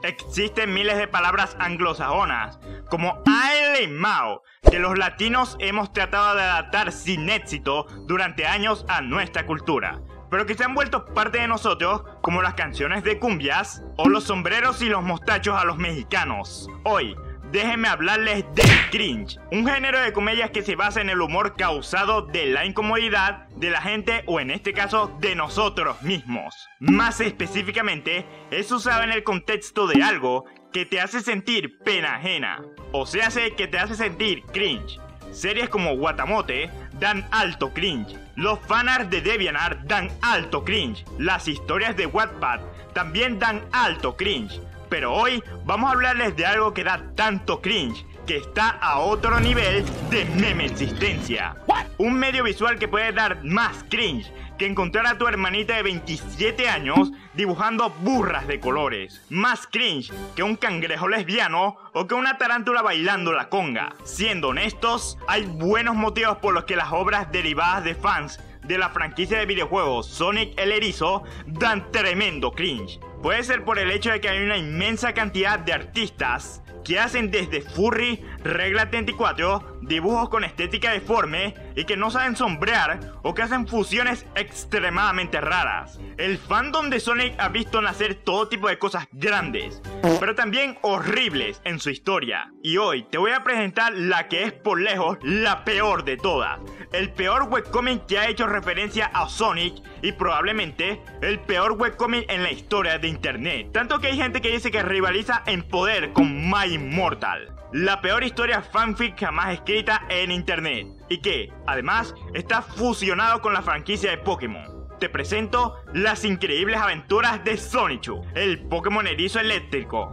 existen miles de palabras anglosajonas, como Aele y Mao, que los latinos hemos tratado de adaptar sin éxito durante años a nuestra cultura, pero que se han vuelto parte de nosotros, como las canciones de cumbias o los sombreros y los mostachos a los mexicanos. Hoy, déjenme hablarles del cringe, un género de comedias que se basa en el humor causado de la incomodidad de la gente, o en este caso de nosotros mismos. Más específicamente, es usado en el contexto de algo que te hace sentir pena ajena, o sea, que te hace sentir cringe. Series como Watamote dan alto cringe, los fanarts de DeviantArt dan alto cringe, las historias de Wattpad también dan alto cringe. Pero hoy vamos a hablarles de algo que da tanto cringe, que está a otro nivel de meme existencia. Un medio visual que puede dar más cringe que encontrar a tu hermanita de 27 años dibujando burras de colores. Más cringe que un cangrejo lesbiano o que una tarántula bailando la conga. Siendo honestos, hay buenos motivos por los que las obras derivadas de fans de la franquicia de videojuegos Sonic el Erizo dan tremendo cringe. Puede ser por el hecho de que hay una inmensa cantidad de artistas que hacen desde furry, regla 34, dibujos con estética deforme y que no saben sombrear o que hacen fusiones extremadamente raras. El fandom de Sonic ha visto nacer todo tipo de cosas grandes, pero también horribles en su historia. Y hoy te voy a presentar la que es por lejos la peor de todas. El peor webcomic que ha hecho referencia a Sonic y probablemente el peor webcomic en la historia de internet. Tanto que hay gente que dice que rivaliza en poder con My Immortal, la peor historia fanfic jamás escrita en internet, y que, además, está fusionado con la franquicia de Pokémon. Te presento Las increíbles aventuras de Sonichu, el Pokémon erizo eléctrico.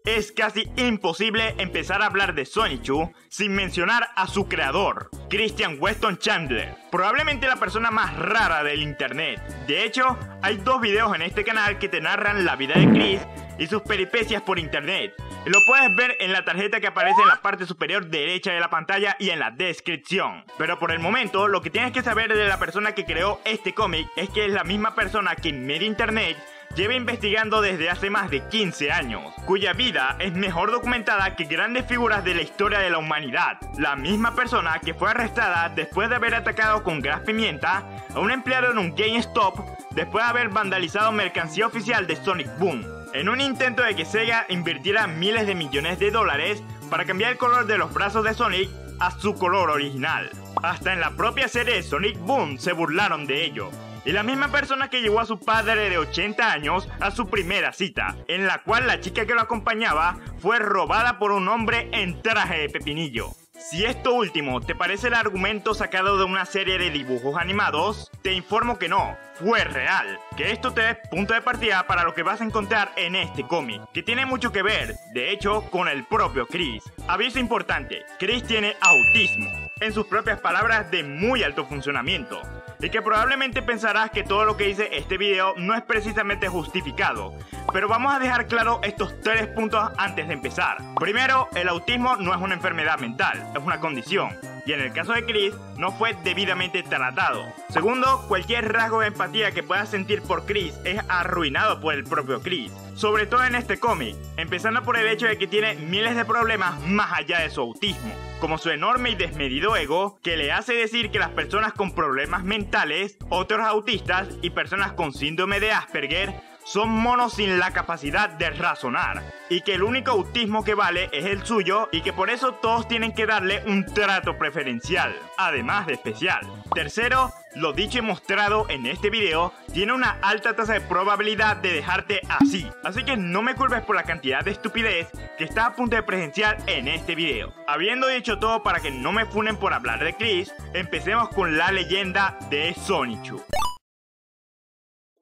Es casi imposible empezar a hablar de Sonichu sin mencionar a su creador, Christian Weston Chandler, probablemente la persona más rara del internet. De hecho, hay dos videos en este canal que te narran la vida de Chris y sus peripecias por internet. Lo puedes ver en la tarjeta que aparece en la parte superior derecha de la pantalla y en la descripción. Pero por el momento, lo que tienes que saber de la persona que creó este cómic es que es la misma persona que en medio internet lleva investigando desde hace más de 15 años, cuya vida es mejor documentada que grandes figuras de la historia de la humanidad. La misma persona que fue arrestada después de haber atacado con gas pimienta a un empleado en un GameStop después de haber vandalizado mercancía oficial de Sonic Boom, en un intento de que Sega invirtiera miles de millones de dólares para cambiar el color de los brazos de Sonic a su color original. Hasta en la propia serie de Sonic Boom se burlaron de ello. Y la misma persona que llevó a su padre de 80 años a su primera cita, en la cual la chica que lo acompañaba fue robada por un hombre en traje de pepinillo. Si esto último te parece el argumento sacado de una serie de dibujos animados, te informo que no, fue real. Que esto te dé punto de partida para lo que vas a encontrar en este cómic, que tiene mucho que ver, de hecho, con el propio Chris. Aviso importante, Chris tiene autismo, en sus propias palabras, de muy alto funcionamiento, y que probablemente pensarás que todo lo que dice este video no es precisamente justificado, pero vamos a dejar claro estos 3 puntos antes de empezar. Primero, el autismo no es una enfermedad mental, es una condición, y en el caso de Chris, no fue debidamente tratado. Segundo, cualquier rasgo de empatía que puedas sentir por Chris es arruinado por el propio Chris, sobre todo en este cómic, empezando por el hecho de que tiene miles de problemas más allá de su autismo, como su enorme y desmedido ego, que le hace decir que las personas con problemas mentales, otros autistas y personas con síndrome de Asperger son monos sin la capacidad de razonar, y que el único autismo que vale es el suyo y que por eso todos tienen que darle un trato preferencial, además de especial. Tercero, lo dicho y mostrado en este video tiene una alta tasa de probabilidad de dejarte así que no me culpes por la cantidad de estupidez que está a punto de presenciar en este video. Habiendo dicho todo para que no me funen por hablar de Chris, empecemos con la leyenda de Sonichu.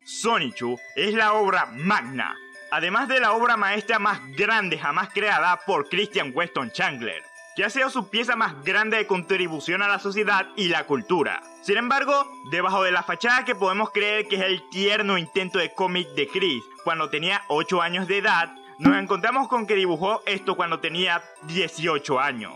Sonichu es la obra magna, además de la obra maestra más grande jamás creada por Christian Weston Chandler, que ha sido su pieza más grande de contribución a la sociedad y la cultura. Sin embargo, debajo de la fachada que podemos creer que es el tierno intento de cómic de Chris cuando tenía 8 años de edad, nos encontramos con que dibujó esto cuando tenía 18 años.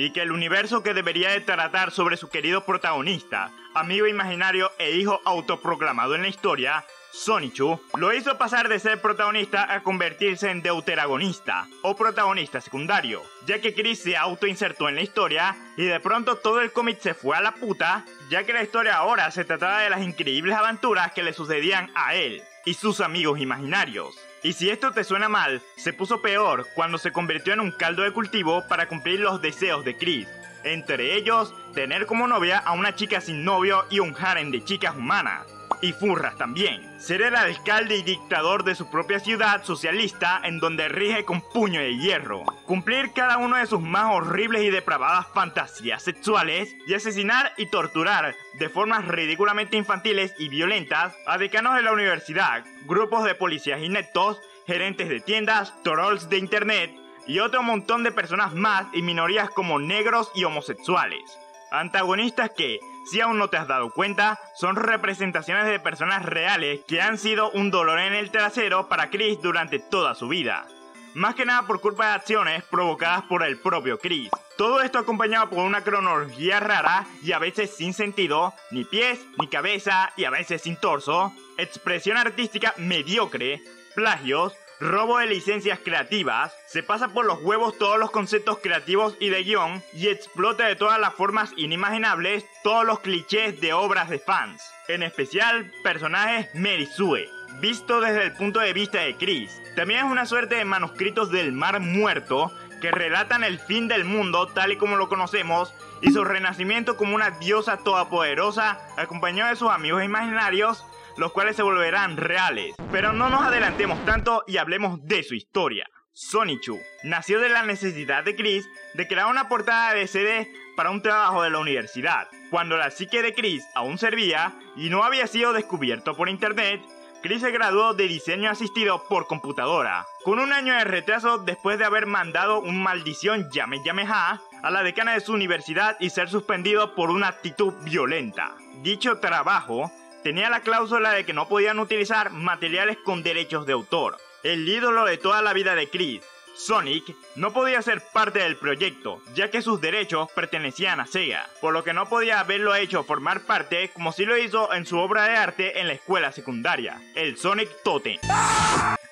Y que el universo que debería de tratar sobre su querido protagonista, amigo imaginario e hijo autoproclamado en la historia, Sonichu, lo hizo pasar de ser protagonista a convertirse en deuteragonista, o protagonista secundario, ya que Chris se autoinsertó en la historia y de pronto todo el cómic se fue a la puta, ya que la historia ahora se trataba de las increíbles aventuras que le sucedían a él y sus amigos imaginarios. Y si esto te suena mal, se puso peor cuando se convirtió en un caldo de cultivo para cumplir los deseos de Chris, entre ellos, tener como novia a una chica sin novio y un harem de chicas humanas. Y furras también. Ser el alcalde y dictador de su propia ciudad socialista en donde rige con puño de hierro. Cumplir cada una de sus más horribles y depravadas fantasías sexuales y asesinar y torturar de formas ridículamente infantiles y violentas a decanos de la universidad, grupos de policías ineptos, gerentes de tiendas, trolls de internet y otro montón de personas más y minorías como negros y homosexuales. Antagonistas que, si aún no te has dado cuenta, son representaciones de personas reales que han sido un dolor en el trasero para Chris durante toda su vida. Más que nada por culpa de acciones provocadas por el propio Chris. Todo esto acompañado por una cronología rara y a veces sin sentido, ni pies, ni cabeza y a veces sin torso, expresión artística mediocre, plagios, robo de licencias creativas, se pasa por los huevos todos los conceptos creativos y de guión y explota de todas las formas inimaginables todos los clichés de obras de fans. En especial, personajes Mary Sue, visto desde el punto de vista de Chris. También es una suerte de manuscritos del Mar Muerto que relatan el fin del mundo tal y como lo conocemos y su renacimiento como una diosa todopoderosa acompañada de sus amigos imaginarios, los cuales se volverán reales. Pero no nos adelantemos tanto y hablemos de su historia. Sonichu nació de la necesidad de Chris de crear una portada de CD para un trabajo de la universidad. Cuando la psique de Chris aún servía y no había sido descubierto por internet, Chris se graduó de diseño asistido por computadora, con un año de retraso después de haber mandado un maldición Yameyameha a la decana de su universidad y ser suspendido por una actitud violenta. Dicho trabajo tenía la cláusula de que no podían utilizar materiales con derechos de autor. El ídolo de toda la vida de Chris, Sonic, no podía ser parte del proyecto, ya que sus derechos pertenecían a Sega, por lo que no podía haberlo hecho formar parte como si lo hizo en su obra de arte en la escuela secundaria, el Sonic Totem.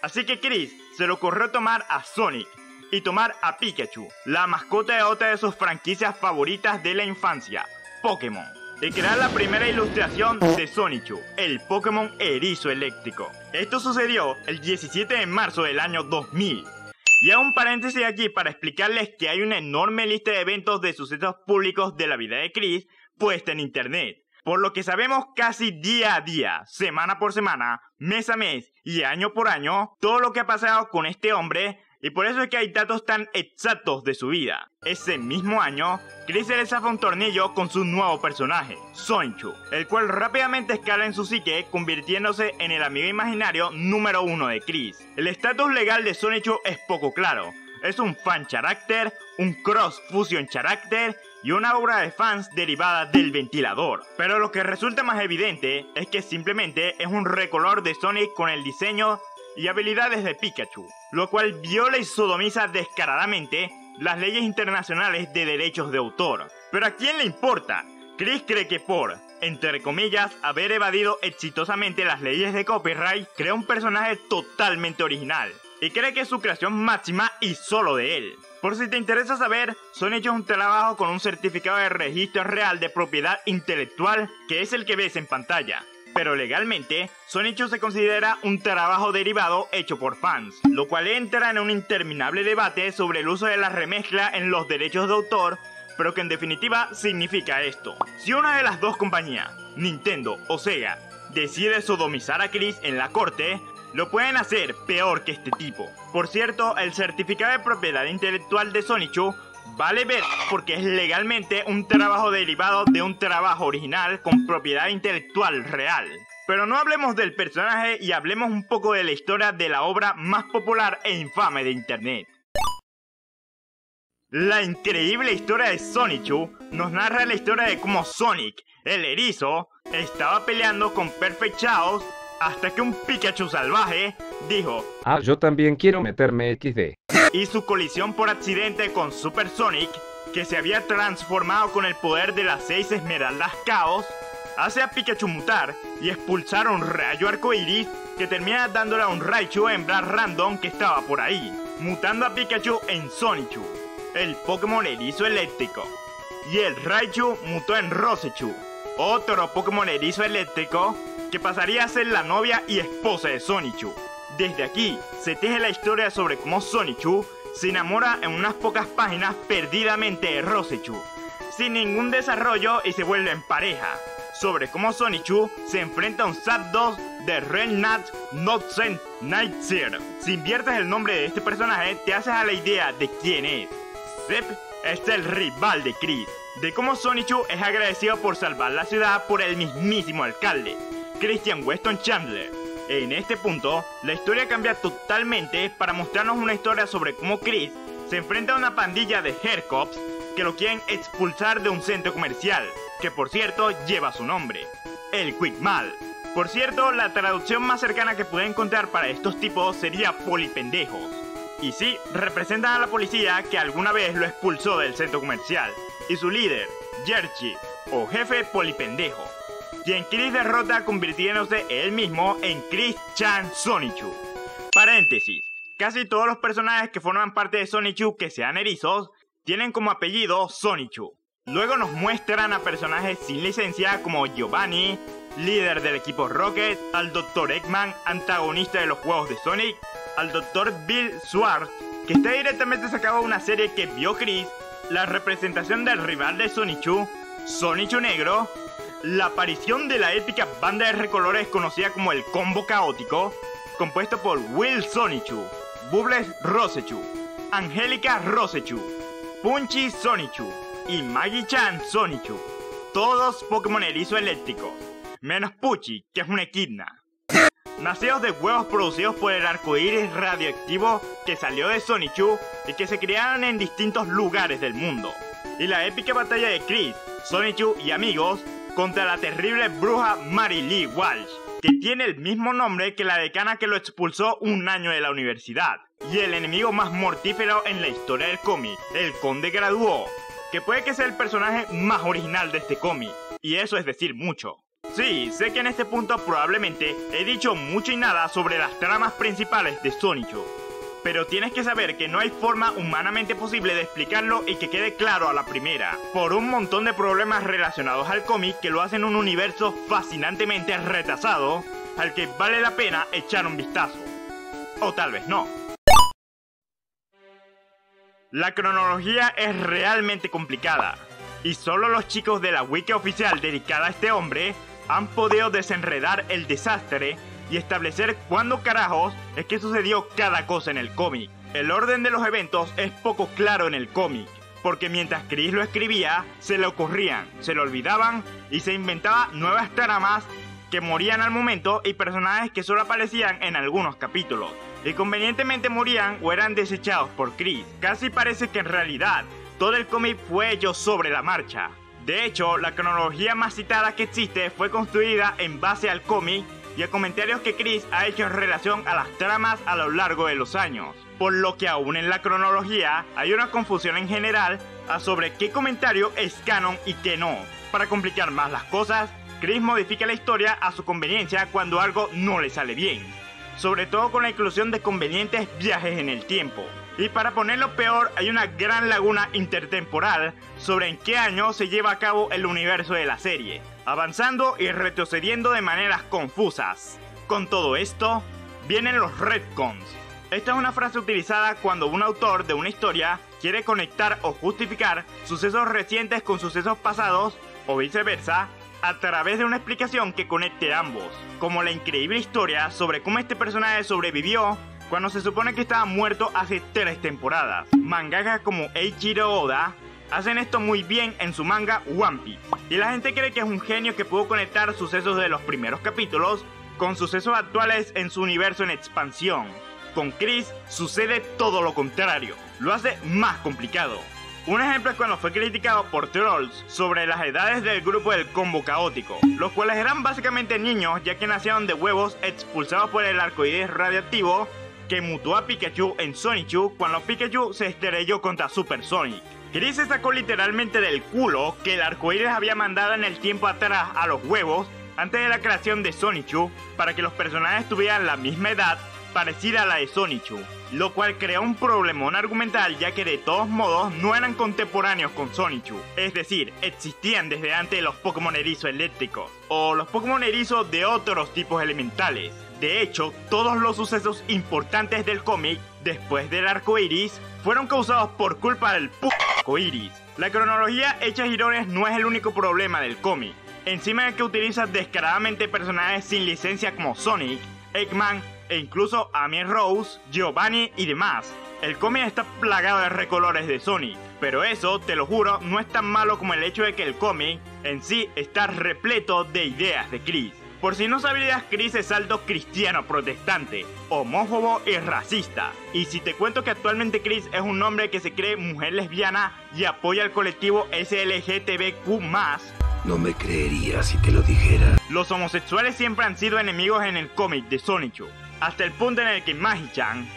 Así que Chris se le ocurrió tomar a Sonic y tomar a Pikachu, la mascota de otra de sus franquicias favoritas de la infancia, Pokémon, y crear la primera ilustración de Sonichu, el Pokémon Erizo Eléctrico. Esto sucedió el 17 de marzo del año 2000. Y hago un paréntesis aquí para explicarles que hay una enorme lista de eventos de sucesos públicos de la vida de Chris puesta en internet. Por lo que sabemos casi día a día, semana por semana, mes a mes y año por año, todo lo que ha pasado con este hombre. Y por eso es que hay datos tan exactos de su vida. Ese mismo año, Chris se le zafa un tornillo con su nuevo personaje, Sonichu, el cual rápidamente escala en su psique, convirtiéndose en el amigo imaginario número 1 de Chris. El estatus legal de Sonichu es poco claro. Es un fan character, un cross fusion character y una obra de fans derivada del ventilador. Pero lo que resulta más evidente es que simplemente es un recolor de Sonic con el diseño y habilidades de Pikachu, lo cual viola y sodomiza descaradamente las leyes internacionales de derechos de autor. Pero ¿a quién le importa? Chris cree que por, entre comillas, haber evadido exitosamente las leyes de copyright, crea un personaje totalmente original, y cree que es su creación máxima y solo de él. Por si te interesa saber, Sonic es un trabajo con un certificado de registro real de propiedad intelectual que es el que ves en pantalla. Pero legalmente, Sonichu se considera un trabajo derivado hecho por fans, lo cual entra en un interminable debate sobre el uso de la remezcla en los derechos de autor, pero que en definitiva significa esto. Si una de las dos compañías, Nintendo o Sega, decide sodomizar a Chris en la corte, lo pueden hacer peor que este tipo. Por cierto, el certificado de propiedad intelectual de Sonichu vale ver porque es legalmente un trabajo derivado de un trabajo original con propiedad intelectual real. Pero no hablemos del personaje y hablemos un poco de la historia de la obra más popular e infame de internet. La increíble historia de Sonichu nos narra la historia de cómo Sonic, el erizo, estaba peleando con Perfect Chaos hasta que un Pikachu salvaje dijo: "Ah, yo también quiero meterme XD". Y su colisión por accidente con Super Sonic, que se había transformado con el poder de las 6 esmeraldas caos, hace a Pikachu mutar y expulsar un rayo arcoiris que termina dándole a un Raichu hembra random que estaba por ahí, mutando a Pikachu en Sonichu, el Pokémon erizo eléctrico. Y el Raichu mutó en Rosechu, otro Pokémon erizo eléctrico que pasaría a ser la novia y esposa de Sonichu. Desde aquí se teje la historia sobre cómo Sonichu se enamora en unas pocas páginas perdidamente de Rosechu, sin ningún desarrollo, y se vuelven pareja, sobre cómo Sonichu se enfrenta a un Zapdos de Renat Notsen Nightseer. Si inviertes el nombre de este personaje, te haces a la idea de quién es. Zep es el rival de Chris, de cómo Sonichu es agradecido por salvar la ciudad por el mismísimo alcalde, Christian Weston Chandler. En este punto, la historia cambia totalmente para mostrarnos una historia sobre cómo Chris se enfrenta a una pandilla de Hercops que lo quieren expulsar de un centro comercial, que por cierto lleva su nombre, el Quick Mall. Por cierto, la traducción más cercana que pude encontrar para estos tipos sería polipendejos. Y sí, representan a la policía que alguna vez lo expulsó del centro comercial, y su líder, Yerchi, o jefe polipendejo, quien Chris derrota convirtiéndose él mismo en Chris-chan Sonichu. Paréntesis, casi todos los personajes que forman parte de Sonichu que sean erizos tienen como apellido Sonichu. Luego nos muestran a personajes sin licencia como Giovanni, líder del equipo Rocket, al Dr. Eggman, antagonista de los juegos de Sonic, al Dr. Bill Swartz, que está directamente sacado de una serie que vio Chris, la representación del rival de Sonichu, Sonichu Negro, la aparición de la épica banda de recolores conocida como el Combo Caótico, compuesto por Will Sonichu, Bubbles Rosechu, Angélica Rosechu, Punchy Sonichu y Maggie-chan Sonichu, todos Pokémon erizo eléctricos, menos Pucci, que es una equidna. Nacidos de huevos producidos por el arcoíris radioactivo que salió de Sonichu y que se crearon en distintos lugares del mundo. Y la épica batalla de Chris, Sonichu y amigos contra la terrible bruja Mary Lee Walsh, que tiene el mismo nombre que la decana que lo expulsó un año de la universidad, y el enemigo más mortífero en la historia del cómic, el Conde Graduó, que puede que sea el personaje más original de este cómic, y eso es decir mucho. Sí, sé que en este punto probablemente he dicho mucho y nada sobre las tramas principales de Sonichu, pero tienes que saber que no hay forma humanamente posible de explicarlo y que quede claro a la primera, por un montón de problemas relacionados al cómic que lo hacen un universo fascinantemente retrasado, al que vale la pena echar un vistazo. O tal vez no. La cronología es realmente complicada, y solo los chicos de la wiki oficial dedicada a este hombre han podido desenredar el desastre y establecer cuándo carajos es que sucedió cada cosa en el cómic. El orden de los eventos es poco claro en el cómic, porque mientras Chris lo escribía, se le ocurrían, se le olvidaban y se inventaba nuevas tramas que morían al momento y personajes que solo aparecían en algunos capítulos, y convenientemente morían o eran desechados por Chris. Casi parece que en realidad todo el cómic fue hecho sobre la marcha. De hecho, la cronología más citada que existe fue construida en base al cómic y a comentarios que Chris ha hecho en relación a las tramas a lo largo de los años, por lo que aún en la cronología hay una confusión en general sobre qué comentario es canon y qué no. Para complicar más las cosas, Chris modifica la historia a su conveniencia cuando algo no le sale bien, sobre todo con la inclusión de convenientes viajes en el tiempo. Y para ponerlo peor, hay una gran laguna intertemporal sobre en qué año se lleva a cabo el universo de la serie, avanzando y retrocediendo de maneras confusas. Con todo esto, vienen los retcons. Esta es una frase utilizada cuando un autor de una historia quiere conectar o justificar sucesos recientes con sucesos pasados, o viceversa, a través de una explicación que conecte ambos, como la increíble historia sobre cómo este personaje sobrevivió cuando se supone que estaba muerto hace 3 temporadas. Mangakas como Eiichiro Oda hacen esto muy bien en su manga One Piece, y la gente cree que es un genio que pudo conectar sucesos de los primeros capítulos con sucesos actuales en su universo en expansión. Con Chris sucede todo lo contrario, lo hace más complicado. Un ejemplo es cuando fue criticado por trolls sobre las edades del grupo del Combo Caótico, los cuales eran básicamente niños ya que nacieron de huevos expulsados por el arcoíris radioactivo que mutó a Pikachu en Sonichu cuando Pikachu se estrelló contra Super Sonic. Chris se sacó literalmente del culo que el arcoíris había mandado en el tiempo atrás a los huevos antes de la creación de Sonichu para que los personajes tuvieran la misma edad parecida a la de Sonichu, lo cual creó un problemón argumental ya que de todos modos no eran contemporáneos con Sonichu, es decir, existían desde antes de los Pokémon erizos eléctricos o los Pokémon erizos de otros tipos elementales. De hecho, todos los sucesos importantes del cómic después del arco iris fueron causados por culpa del arco iris. La cronología hecha girones no es el único problema del cómic, encima de que utiliza descaradamente personajes sin licencia como Sonic, Eggman e incluso Amy Rose, Giovanni y demás. El cómic está plagado de recolores de Sonic, pero eso, te lo juro, no es tan malo como el hecho de que el cómic en sí está repleto de ideas de Chris. Por si no sabías, Chris es alto cristiano protestante, homófobo y racista. Y si te cuento que actualmente Chris es un hombre que se cree mujer lesbiana y apoya al colectivo SLGTBQ+, no me creería si te lo dijera. Los homosexuales siempre han sido enemigos en el cómic de Sonichu, hasta el punto en el que Magi-chan,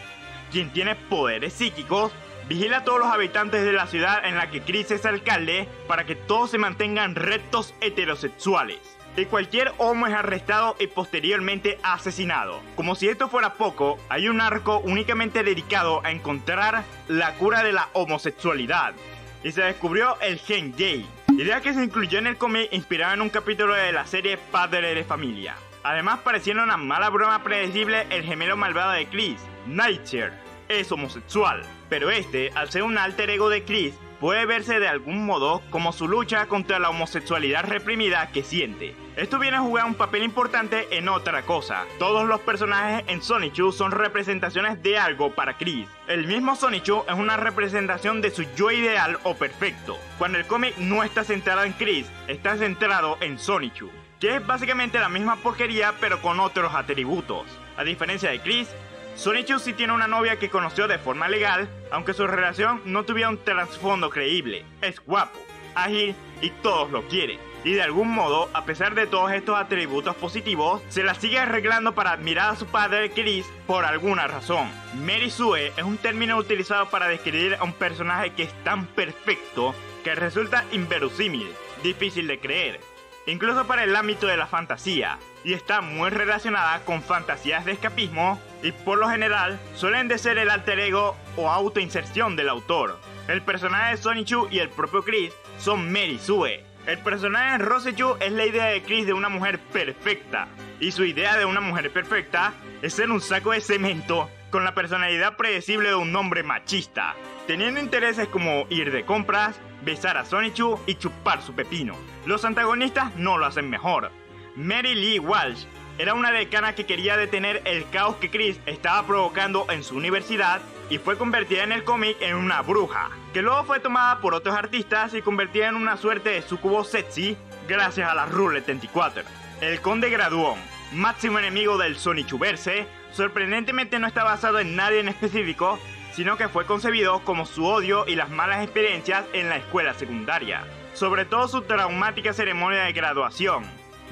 quien tiene poderes psíquicos, vigila a todos los habitantes de la ciudad en la que Chris es alcalde para que todos se mantengan rectos heterosexuales. Y cualquier homo es arrestado y posteriormente asesinado. Como si esto fuera poco, hay un arco únicamente dedicado a encontrar la cura de la homosexualidad. Y se descubrió el gen gay, idea que se incluyó en el cómic inspirado en un capítulo de la serie Padre de Familia. Además, pareciendo una mala broma predecible, el gemelo malvado de Chris, Nightshade, es homosexual. Pero este, al ser un alter ego de Chris, puede verse de algún modo como su lucha contra la homosexualidad reprimida que siente. Esto viene a jugar un papel importante en otra cosa. Todos los personajes en Sonichu son representaciones de algo para Chris. El mismo Sonichu es una representación de su yo ideal o perfecto, cuando el cómic no está centrado en Chris, está centrado en Sonichu, que es básicamente la misma porquería pero con otros atributos. A diferencia de Chris, Sonichu sí tiene una novia que conoció de forma legal, aunque su relación no tuviera un trasfondo creíble. Es guapo, ágil y todos lo quieren. Y de algún modo, a pesar de todos estos atributos positivos, se la sigue arreglando para admirar a su padre Chris por alguna razón. Mary Sue es un término utilizado para describir a un personaje que es tan perfecto que resulta inverosímil, difícil de creer, incluso para el ámbito de la fantasía, y está muy relacionada con fantasías de escapismo y por lo general suelen de ser el alter ego o autoinserción del autor. El personaje de Sonichu y el propio Chris son Mary Sue. El personaje de Rosechu es la idea de Chris de una mujer perfecta, y su idea de una mujer perfecta es ser un saco de cemento con la personalidad predecible de un hombre machista, teniendo intereses como ir de compras, besar a Sonichu y chupar su pepino. Los antagonistas no lo hacen mejor. Mary Lee Walsh era una decana que quería detener el caos que Chris estaba provocando en su universidad y fue convertida en el cómic en una bruja, que luego fue tomada por otros artistas y convertida en una suerte de sucubo sexy gracias a la Rule 34. El Conde Graduón, máximo enemigo del Sonichuverse, sorprendentemente no está basado en nadie en específico, sino que fue concebido como su odio y las malas experiencias en la escuela secundaria, sobre todo su traumática ceremonia de graduación.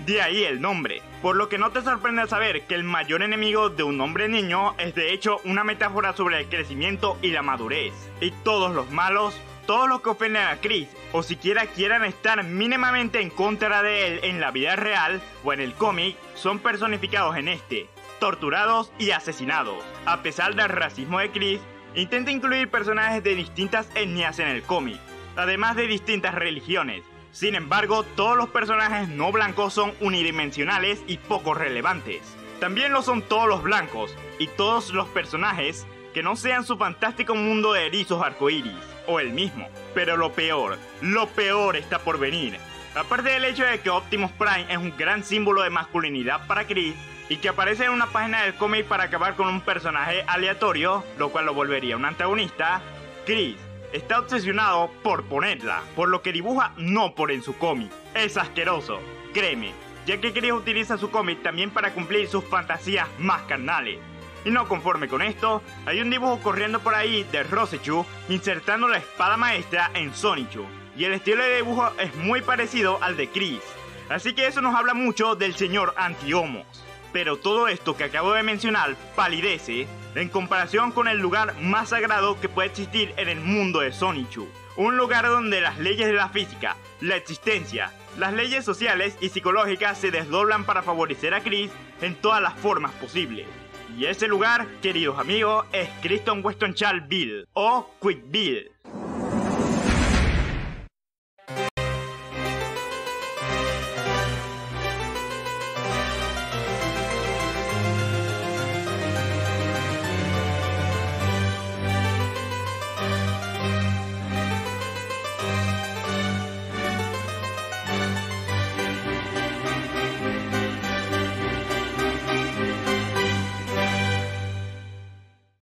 De ahí el nombre, por lo que no te sorprende saber que el mayor enemigo de un hombre niño es de hecho una metáfora sobre el crecimiento y la madurez. Y todos los malos, todos los que ofenden a Chris, o siquiera quieran estar mínimamente en contra de él en la vida real o en el cómic, son personificados en este, torturados y asesinados. A pesar del racismo de Chris, intenta incluir personajes de distintas etnias en el cómic, además de distintas religiones. Sin embargo, todos los personajes no blancos son unidimensionales y poco relevantes. También lo son todos los blancos y todos los personajes que no sean su fantástico mundo de erizos arcoíris, o el mismo. Pero lo peor está por venir. Aparte del hecho de que Optimus Prime es un gran símbolo de masculinidad para Chris, y que aparece en una página del cómic para acabar con un personaje aleatorio, lo cual lo volvería un antagonista, Chris está obsesionado por ponerla, por lo que dibuja no por en su cómic. Es asqueroso, créeme, ya que Chris utiliza su cómic también para cumplir sus fantasías más carnales. Y no conforme con esto, hay un dibujo corriendo por ahí de Rosechu insertando la espada maestra en Sonichu, y el estilo de dibujo es muy parecido al de Chris, así que eso nos habla mucho del señor anti-homos. Pero todo esto que acabo de mencionar palidece en comparación con el lugar más sagrado que puede existir en el mundo de Sonichu, Un lugar donde las leyes de la física, la existencia, las leyes sociales y psicológicas se desdoblan para favorecer a Chris en todas las formas posibles. Y ese lugar, queridos amigos, es Kristen Weston Charlesville o Quickville.